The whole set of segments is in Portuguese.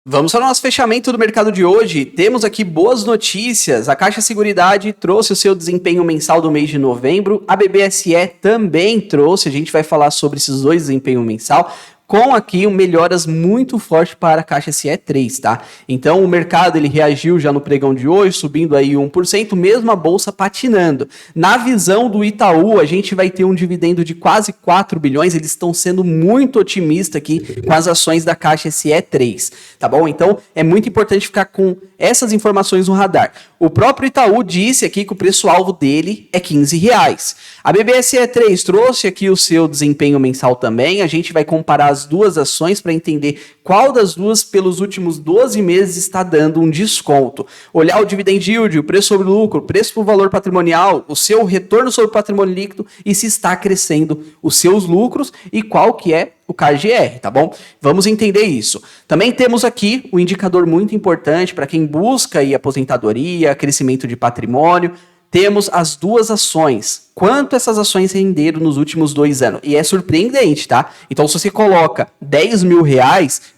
Vamos para o nosso fechamento do mercado de hoje. Temos aqui boas notícias. A Caixa Seguridade trouxe o seu desempenho mensal do mês de novembro. A BBSE também trouxe. A gente vai falar sobre esses dois desempenhos mensal, com aqui melhoras muito fortes para a Caixa SE3, tá? Então o mercado ele reagiu já no pregão de hoje, subindo aí 1%, mesmo a bolsa patinando. Na visão do Itaú, a gente vai ter um dividendo de quase 4 bilhões, eles estão sendo muito otimistas aqui com as ações da Caixa SE3, tá bom? Então é muito importante ficar com essas informações no radar. O próprio Itaú disse aqui que o preço-alvo dele é R$15. A BBSE3 trouxe aqui o seu desempenho mensal também, a gente vai comparar as duas ações para entender qual das duas pelos últimos 12 meses está dando um desconto. Olhar o dividend yield, o preço sobre lucro, o preço por valor patrimonial, o seu retorno sobre o patrimônio líquido e se está crescendo os seus lucros e qual que é o KGR, tá bom? Vamos entender isso. Também temos aqui um indicador muito importante para quem busca aí aposentadoria, crescimento de patrimônio. Temos as duas ações. Quanto essas ações renderam nos últimos 2 anos? E é surpreendente, tá? Então, se você coloca R$10 mil,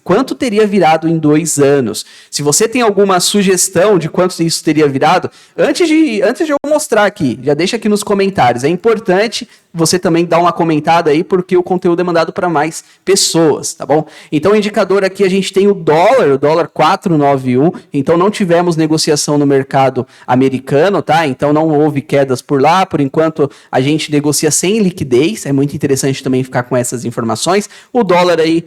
quanto teria virado em 2 anos? Se você tem alguma sugestão de quanto isso teria virado, antes de eu mostrar aqui, já deixa aqui nos comentários. É importante você também dar uma comentada aí, porque o conteúdo é mandado para mais pessoas, tá bom? Então, o indicador aqui, a gente tem o dólar 4,91. Então, não tivemos negociação no mercado americano, tá? Então, não houve quedas por lá. Por enquanto, a gente negocia sem liquidez, é muito interessante também ficar com essas informações. O dólar aí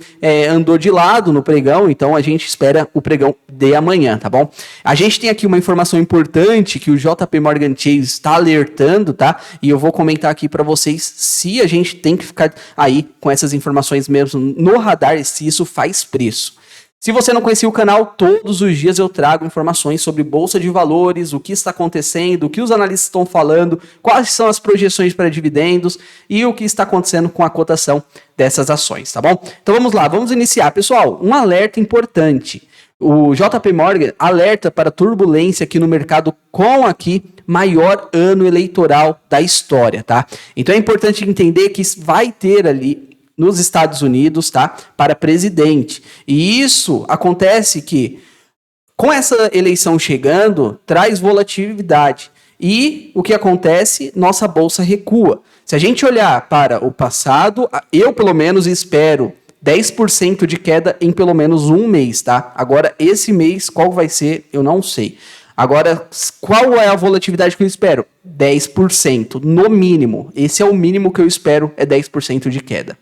andou de lado no pregão, então a gente espera o pregão de amanhã, tá bom? A gente tem aqui uma informação importante que o JP Morgan Chase está alertando, tá? E eu vou comentar aqui para vocês se a gente tem que ficar aí com essas informações mesmo no radar, se isso faz preço. Se você não conhecia o canal, todos os dias eu trago informações sobre bolsa de valores, o que está acontecendo, o que os analistas estão falando, quais são as projeções para dividendos e o que está acontecendo com a cotação dessas ações, tá bom? Então vamos lá, vamos iniciar. Pessoal, um alerta importante. O JP Morgan alerta para turbulência aqui no mercado com aqui maior ano eleitoral da história, tá? Então é importante entender que vai ter ali nos Estados Unidos, tá? Para presidente. E isso acontece que, com essa eleição chegando, traz volatilidade. E o que acontece? Nossa bolsa recua. Se a gente olhar para o passado, eu pelo menos espero 10% de queda em pelo menos um mês, tá? Agora, esse mês, qual vai ser? Eu não sei. Agora, qual é a volatilidade que eu espero? 10%, no mínimo. Esse é o mínimo que eu espero, é 10% de queda.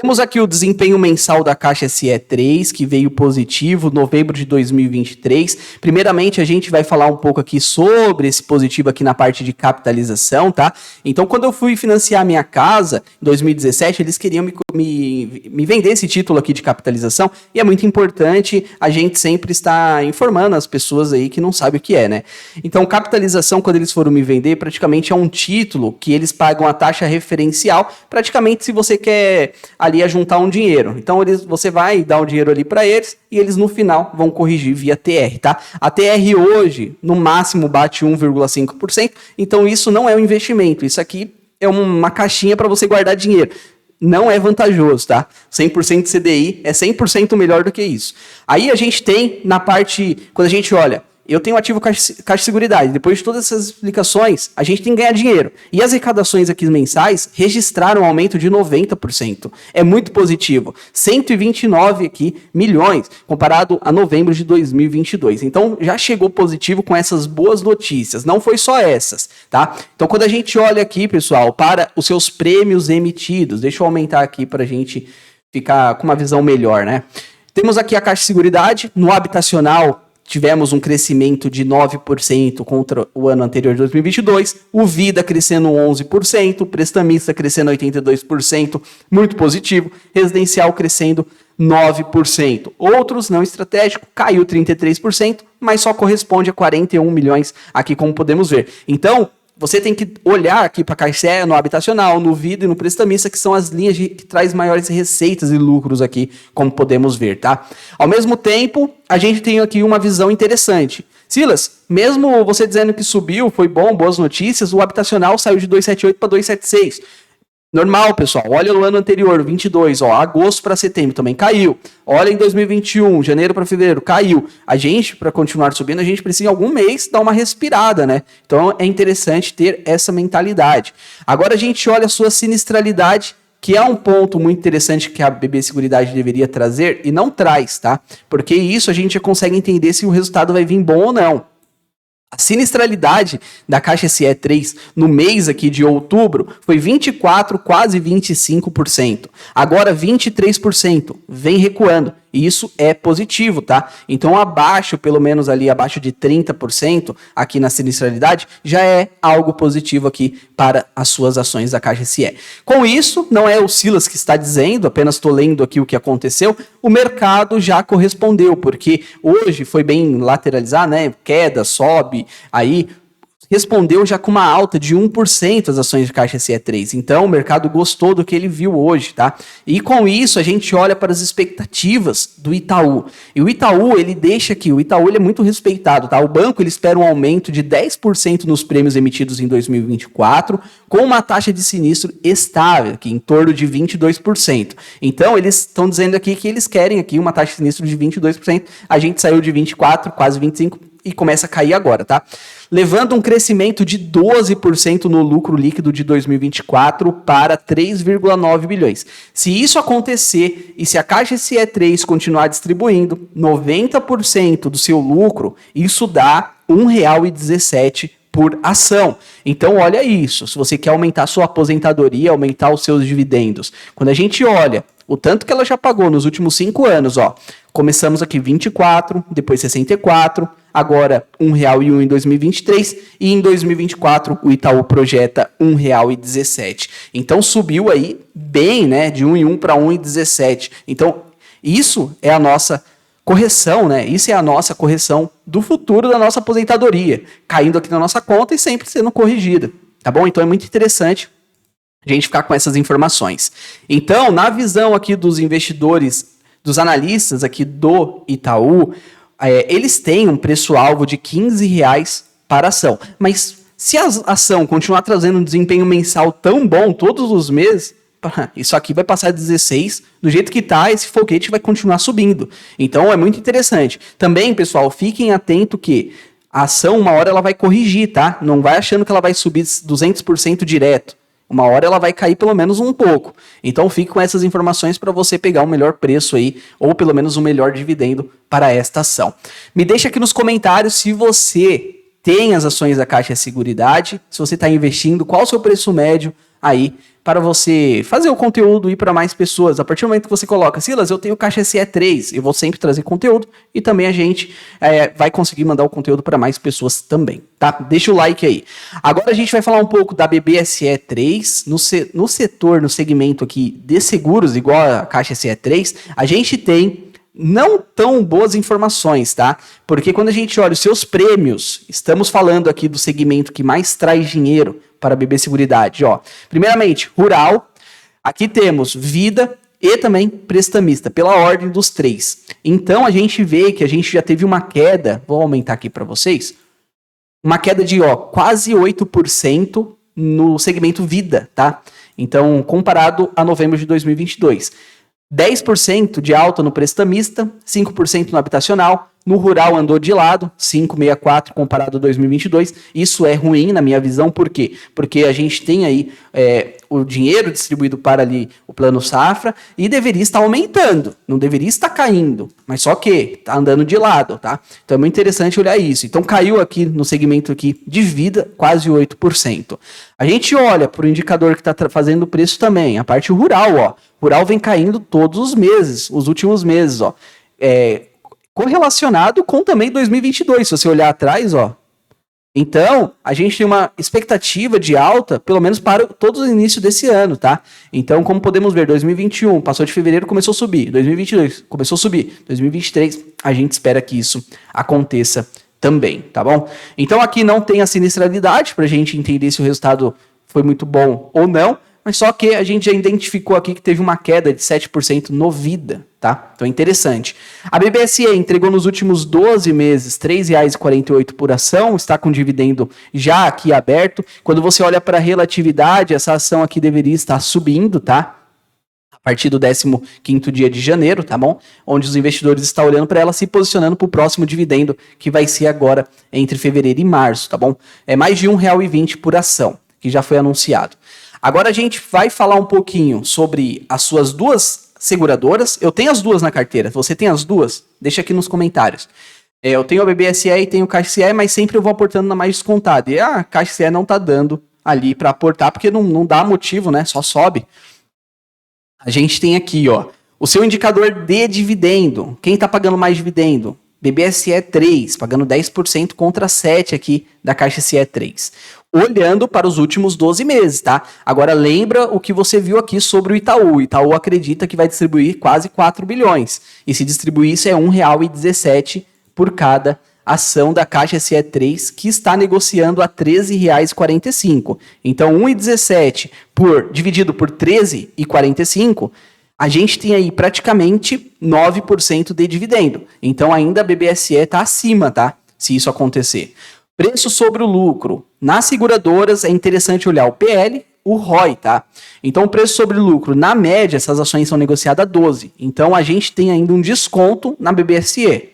Temos aqui o desempenho mensal da Caixa SE3, que veio positivo, novembro de 2023. Primeiramente, a gente vai falar um pouco aqui sobre esse positivo aqui na parte de capitalização, tá? Então, quando eu fui financiar minha casa, em 2017, eles queriam me vender esse título aqui de capitalização, e é muito importante a gente sempre estar informando as pessoas aí que não sabem o que é, né? Então, capitalização, quando eles foram me vender, praticamente é um título que eles pagam a taxa referencial, praticamente se você quer ali a juntar um dinheiro. Então você vai dar um dinheiro ali para eles e eles no final vão corrigir via TR, tá? A TR hoje no máximo bate 1,5%, então isso não é um investimento, isso aqui é uma caixinha para você guardar dinheiro. Não é vantajoso, tá? 100% de CDI é 100% melhor do que isso. Aí a gente tem na parte, quando a gente olha, eu tenho ativo Caixa Seguridade. Depois de todas essas explicações, a gente tem que ganhar dinheiro. E as arrecadações aqui mensais registraram um aumento de 90%. É muito positivo. 129 aqui milhões, comparado a novembro de 2022. Então, já chegou positivo com essas boas notícias. Não foi só essas, tá? Então, quando a gente olha aqui, pessoal, para os seus prêmios emitidos, deixa eu aumentar aqui para a gente ficar com uma visão melhor, né? Temos aqui a Caixa Seguridade, no habitacional, tivemos um crescimento de 9% contra o ano anterior de 2022, o Vida crescendo 11%, o Prestamista crescendo 82%, muito positivo, Residencial crescendo 9%. Outros não estratégico caiu 33%, mas só corresponde a 41 milhões aqui, como podemos ver. Então, você tem que olhar aqui para a Caixa no habitacional, no Vida e no Prestamista, que são as linhas que traz maiores receitas e lucros aqui, como podemos ver, tá? Ao mesmo tempo, a gente tem aqui uma visão interessante. Silas, mesmo você dizendo que subiu, foi bom, boas notícias, o habitacional saiu de 278 para 276. Normal, pessoal. Olha no ano anterior, 22, ó, agosto para setembro também caiu. Olha em 2021, janeiro para fevereiro, caiu. A gente, para continuar subindo, a gente precisa em algum mês dar uma respirada, né? Então é interessante ter essa mentalidade. Agora a gente olha a sua sinistralidade, que é um ponto muito interessante que a BB Seguridade deveria trazer e não traz, tá? Porque isso a gente já consegue entender se o resultado vai vir bom ou não. A sinistralidade da Caixa SE3 no mês aqui de outubro foi 24%, quase 25%. Agora 23%, vem recuando. E isso é positivo, tá? Então abaixo, pelo menos ali abaixo de 30% aqui na sinistralidade, já é algo positivo aqui para as suas ações da Caixa SE. Com isso, não é o Silas que está dizendo, apenas estou lendo aqui o que aconteceu, o mercado já correspondeu, porque hoje foi bem lateralizar, né? Queda, sobe, aí respondeu já com uma alta de 1% as ações de Caixa SE3. Então, o mercado gostou do que ele viu hoje, tá? E com isso, a gente olha para as expectativas do Itaú. E o Itaú, ele deixa aqui, o Itaú ele é muito respeitado, tá? O banco, ele espera um aumento de 10% nos prêmios emitidos em 2024, com uma taxa de sinistro estável, aqui em torno de 22%. Então, eles estão dizendo aqui que eles querem aqui uma taxa de sinistro de 22%. A gente saiu de 24%, quase 25%, e começa a cair agora, tá? Levando um crescimento de 12% no lucro líquido de 2024 para 3,9 bilhões. Se isso acontecer e se a Caixa SE3 continuar distribuindo 90% do seu lucro, isso dá R$ 1,17 por ação. Então, olha isso. Se você quer aumentar sua aposentadoria, aumentar os seus dividendos. Quando a gente olha o tanto que ela já pagou nos últimos 5 anos, ó. Começamos aqui 24, depois 64, agora R$1,01 em 2023 e em 2024 o Itaú projeta R$1,17. Então subiu aí bem, né, de 1,01 para 1,17. Então isso é a nossa correção, né? Isso é a nossa correção do futuro da nossa aposentadoria, caindo aqui na nossa conta e sempre sendo corrigida, tá bom? Então é muito interessante a gente ficar com essas informações. Então, na visão aqui dos investidores, dos analistas aqui do Itaú, eles têm um preço-alvo de R$15 para a ação. Mas se a ação continuar trazendo um desempenho mensal tão bom todos os meses, isso aqui vai passar de 16, do jeito que está, esse foguete vai continuar subindo. Então, é muito interessante. Também, pessoal, fiquem atentos que a ação, uma hora ela vai corrigir, tá? Não vai achando que ela vai subir 200% direto. Uma hora ela vai cair pelo menos um pouco. Então fique com essas informações para você pegar o melhor preço aí, ou pelo menos o melhor dividendo para esta ação. Me deixa aqui nos comentários se você tem as ações da Caixa Seguridade, se você está investindo, qual o seu preço médio aí para você fazer o conteúdo ir para mais pessoas. A partir do momento que você coloca, Silas, eu tenho Caixa SE3, eu vou sempre trazer conteúdo e também a gente vai conseguir mandar o conteúdo para mais pessoas também, tá? Deixa o like aí. Agora a gente vai falar um pouco da BB-SE3 no setor, no segmento aqui de seguros, igual a Caixa SE3, a gente tem não tão boas informações, tá? Porque quando a gente olha os seus prêmios, estamos falando aqui do segmento que mais traz dinheiro para a BB Seguridade, ó. Primeiramente, rural, aqui temos vida e também prestamista, pela ordem dos 3. Então a gente vê que a gente já teve uma queda, vou aumentar aqui para vocês, uma queda de quase 8% no segmento vida, tá? Então, comparado a novembro de 2022. 10% de alta no prestamista, 5% no habitacional, no rural andou de lado, 5,64 comparado a 2022, isso é ruim na minha visão, por quê? Porque a gente tem aí o dinheiro distribuído para ali o plano safra e deveria estar aumentando, não deveria estar caindo, mas só que está andando de lado, tá? Então é muito interessante olhar isso. Então caiu aqui no segmento aqui de vida quase 8%. A gente olha para o indicador que está fazendo o preço também, a parte rural, ó. Rural vem caindo todos os meses, os últimos meses, ó. Correlacionado com também 2022, se você olhar atrás, ó. Então, a gente tem uma expectativa de alta, pelo menos para todo o início desse ano, tá? Então, como podemos ver, 2021, passou de fevereiro, começou a subir. 2022, começou a subir. 2023, a gente espera que isso aconteça também, tá bom? Então, aqui não tem a sinistralidade para a gente entender se o resultado foi muito bom ou não. mas só que a gente já identificou aqui que teve uma queda de 7% no Vida, tá? Então é interessante. A BBSE entregou nos últimos 12 meses R$ 3,48 por ação, está com dividendo já aqui aberto. Quando você olha para a relatividade, essa ação aqui deveria estar subindo, tá? A partir do 15º dia de janeiro, tá bom? Onde os investidores estão olhando para ela, se posicionando para o próximo dividendo, que vai ser agora entre fevereiro e março, tá bom? É mais de R$ 1,20 por ação, que já foi anunciado. Agora a gente vai falar um pouquinho sobre as suas duas seguradoras. Eu tenho as duas na carteira. Você tem as duas? Deixa aqui nos comentários. Eu tenho a BBSE e tenho o Caixa.se, mas sempre eu vou aportando na mais descontada. E a Caixa.se não tá dando ali para aportar, porque não dá motivo, né? Só sobe. A gente tem aqui, ó, o seu indicador de dividendo. Quem está pagando mais dividendo? BBSE 3, pagando 10% contra 7% aqui da Caixa.se 3. Olhando para os últimos 12 meses, tá? Agora lembra o que você viu aqui sobre o Itaú. O Itaú acredita que vai distribuir quase 4 bilhões. E se distribuir isso é R$ 1,17 por cada ação da Caixa.se 3, que está negociando a R$ 13,45. Então, 1,17 dividido por 13,45, a gente tem aí praticamente 9% de dividendo. Então, ainda a BBSE está acima, tá? Se isso acontecer. Preço sobre o lucro. Nas seguradoras, é interessante olhar o PL, o ROI, tá? Então, o preço sobre o lucro, na média, essas ações são negociadas a 12. Então, a gente tem ainda um desconto na BBSE.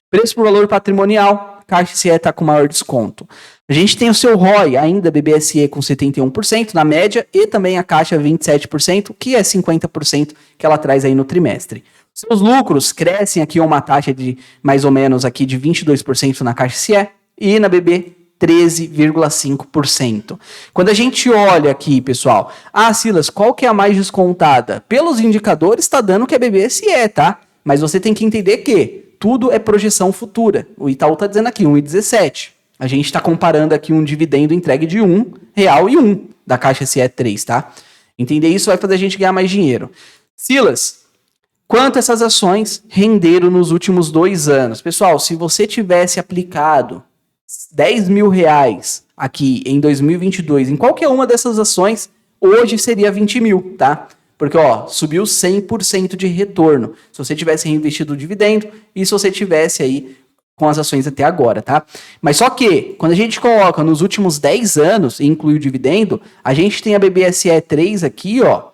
Preço por valor patrimonial, Caixa.se está com maior desconto. A gente tem o seu ROI, ainda BBSE com 71% na média, e também a Caixa 27%, que é 50% que ela traz aí no trimestre. Seus lucros crescem aqui a uma taxa de mais ou menos aqui de 22% na Caixa.se e na BB 13,5%. Quando a gente olha aqui, pessoal, Silas, qual que é a mais descontada? Pelos indicadores está dando que é BBSE, tá? Mas você tem que entender que tudo é projeção futura. O Itaú está dizendo aqui 1,17. A gente está comparando aqui um dividendo entregue de R$1,01 da Caixa.se 3, tá? Entender isso vai fazer a gente ganhar mais dinheiro. Silas, quanto essas ações renderam nos últimos 2 anos? Pessoal, se você tivesse aplicado R$10 mil aqui em 2022 em qualquer uma dessas ações, hoje seria 20 mil, tá? Porque, ó, subiu 100% de retorno. Se você tivesse reinvestido o dividendo e se você tivesse aí com as ações até agora, tá? Mas só que, quando a gente coloca nos últimos 10 anos e inclui o dividendo, a gente tem a BBSE 3 aqui, ó,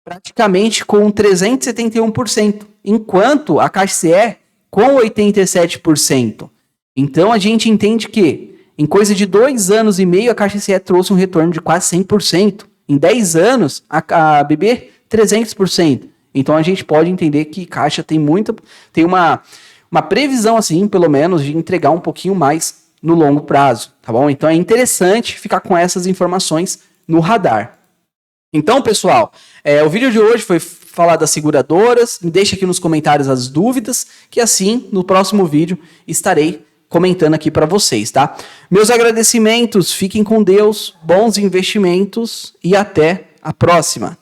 praticamente com 371%, enquanto a Caixa.se com 87%. Então, a gente entende que, em coisa de 2 anos e meio, a Caixa.se trouxe um retorno de quase 100%. Em 10 anos, a BB, 300%. Então, a gente pode entender que Caixa tem uma previsão, assim, pelo menos, de entregar um pouquinho mais no longo prazo, tá bom? Então, é interessante ficar com essas informações no radar. Então, pessoal, o vídeo de hoje foi falar das seguradoras. Me deixa aqui nos comentários as dúvidas, que assim, no próximo vídeo, estarei comentando aqui para vocês, tá? Meus agradecimentos, fiquem com Deus, bons investimentos e até a próxima.